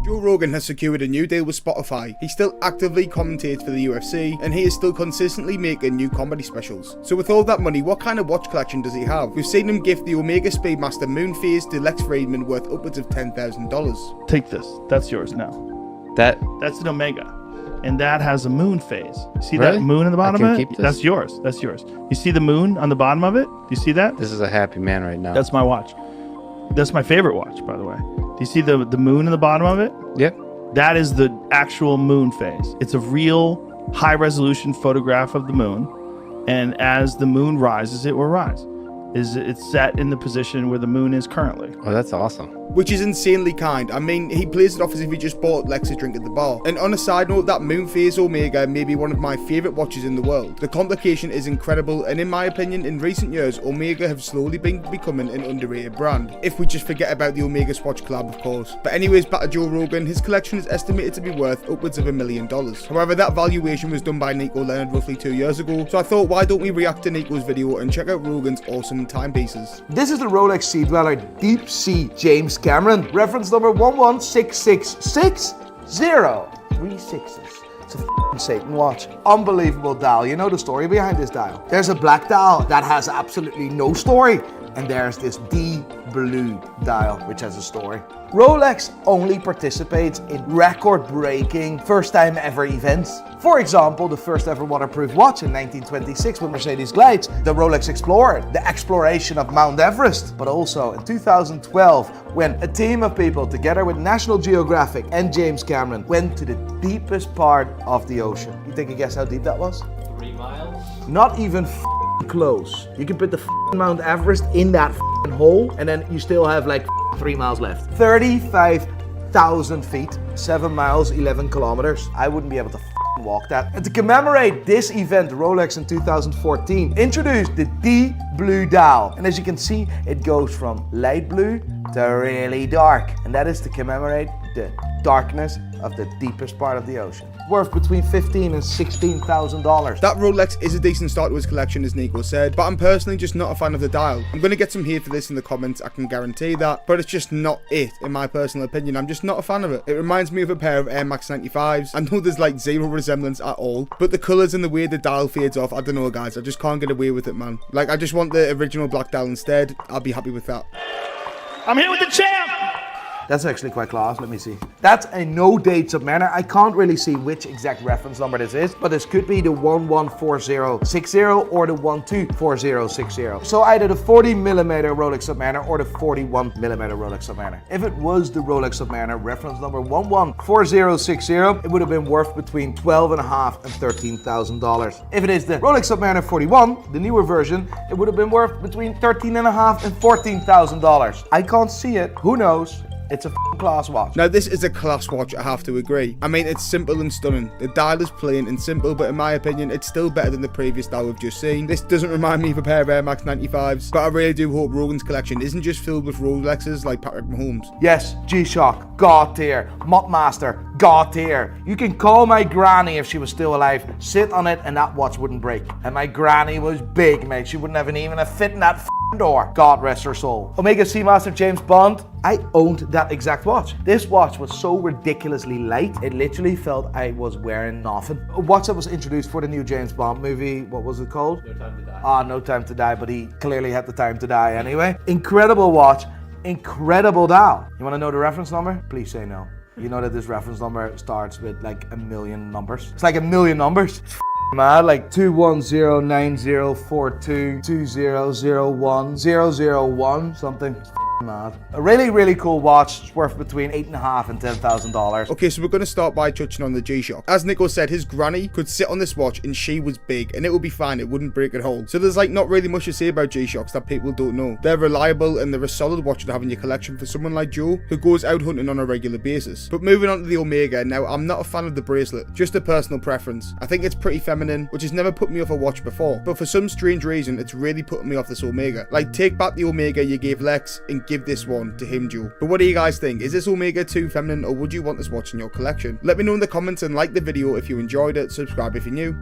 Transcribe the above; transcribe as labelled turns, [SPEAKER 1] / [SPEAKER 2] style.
[SPEAKER 1] Joe Rogan has secured a new deal with Spotify. He still actively commentates for the UFC, and he is still consistently making new comedy specials. So with all that money, what kind of watch collection does he have? We've seen him gift the Omega Speedmaster Moon Phase to Lex Fridman worth upwards of $10,000.
[SPEAKER 2] Take this. That's yours now. That's an Omega. And that has a moon phase. You see that moon in the bottom of it? That's yours. That's yours. You see the moon on the bottom of it? Do you see that?
[SPEAKER 3] This is a happy man right now.
[SPEAKER 2] That's my watch. That's my favorite watch, by the way. Do you see the moon in the bottom of it?
[SPEAKER 3] Yep.
[SPEAKER 2] That is the actual moon phase. It's a real high-resolution photograph of the moon. And as the moon rises, it will rise. It's set in the position where the moon is currently.
[SPEAKER 3] Oh, that's awesome.
[SPEAKER 1] Which is insanely kind. I mean, he plays it off as if he just bought Lex a drink at the bar. And on a side note, that Moon Phase Omega may be one of my favourite watches in the world. The complication is incredible, and in my opinion, in recent years, Omega have slowly been becoming an underrated brand. If we just forget about the Omega Swatch collab, of course. But anyways, back to Joe Rogan, his collection is estimated to be worth upwards of $1 million. However, that valuation was done by Nico Leonard roughly 2 years ago, so I thought, why don't we react to Nico's video and check out Rogan's awesome timepieces.
[SPEAKER 4] This is the Rolex Sea Dweller Deep Sea James Cameron, reference number 116660. 3 sixes. It's a f***ing Satan watch. Unbelievable dial. You know the story behind this dial. There's a black dial that has absolutely no story. And there's this deep blue dial, which has a story. Rolex only participates in record-breaking first-time ever events. For example, the first ever waterproof watch in 1926 with Mercedes Glides, the Rolex Explorer, the exploration of Mount Everest. But also in 2012, when a team of people, together with National Geographic and James Cameron, went to the deepest part of the ocean. You take a guess how deep that was?
[SPEAKER 5] 3 miles?
[SPEAKER 4] Not even close. You can put the Mount Everest in that hole, and then you still have like 3 miles left. 35,000 feet, 7 miles, 11 kilometers. I wouldn't be able to walk that. And to commemorate this event, Rolex in 2014 introduced the deep blue dial. And as you can see, it goes from light blue to really dark. And that is to commemorate the darkness of the deepest part of the ocean. Worth between $15,000 and $16,000.
[SPEAKER 1] That Rolex is a decent start to his collection, as Nico said, but I'm personally just not a fan of the dial. I'm going to get some hate for this in the comments, I can guarantee that, but it's just not it, in my personal opinion. I'm just not a fan of it. It reminds me of a pair of Air Max 95s. I know there's like zero resemblance at all, but the colours and the way the dial fades off, I don't know guys, I just can't get away with it, man. Like, I just want the original black dial instead. I'll be happy with that.
[SPEAKER 2] I'm here with the champ!
[SPEAKER 4] That's actually quite class, let me see. That's a no-date Submariner. I can't really see which exact reference number this is, but this could be the 114060 or the 124060. So either the 40mm Rolex Submariner or the 41mm Rolex Submariner. If it was the Rolex Submariner reference number 114060, it would have been worth between $12,500 and $13,000. If it is the Rolex Submariner 41, the newer version, it would have been worth between $13,500 and $14,000. I can't see it, who knows? It's a class watch.
[SPEAKER 1] Now this is a class watch, I have to agree. I mean, it's simple and stunning. The dial is plain and simple, but in my opinion, it's still better than the previous dial we've just seen. This doesn't remind me of a pair of Air Max 95s, but I really do hope Rogan's collection isn't just filled with Rolexes like Patrick Mahomes.
[SPEAKER 4] Yes, G-Shock, God tier, Mottmaster, God tier. You can call my granny if she was still alive, sit on it and that watch wouldn't break. And my granny was big, mate. She wouldn't have even a fit in that door. God rest her soul. Omega Seamaster James Bond. I owned that exact watch. This watch was so ridiculously light, it literally felt I was wearing nothing. A watch that was introduced for the new James Bond movie, what was it called?
[SPEAKER 5] No Time to Die.
[SPEAKER 4] Ah, No Time to Die, but he clearly had the time to die anyway. Incredible watch, incredible dial. You want to know the reference number? Please say no. You know that this reference number starts with like a million numbers. It's like a million numbers. It's mad, like 210904220010001 something. Mad. A really cool watch. It's worth between $8,500 and $10,000.
[SPEAKER 1] Okay, so we're going to start by touching on the G-Shock. As Nico said, his granny could sit on this watch and she was big and it would be fine, it wouldn't break at all. So there's like not really much to say about G-Shocks that people don't know. They're reliable and they're a solid watch to have in your collection for someone like Joe who goes out hunting on a regular basis. But moving on to the Omega, now I'm not a fan of the bracelet, just a personal preference. I think it's pretty feminine, which has never put me off a watch before, but for some strange reason it's really putting me off this Omega. Like, take back the Omega you gave Lex and give this one to him, Joe. But what do you guys think? Is this Omega too feminine, or would you want this watch in your collection? Let me know in the comments and like the video if you enjoyed it. Subscribe if you're new.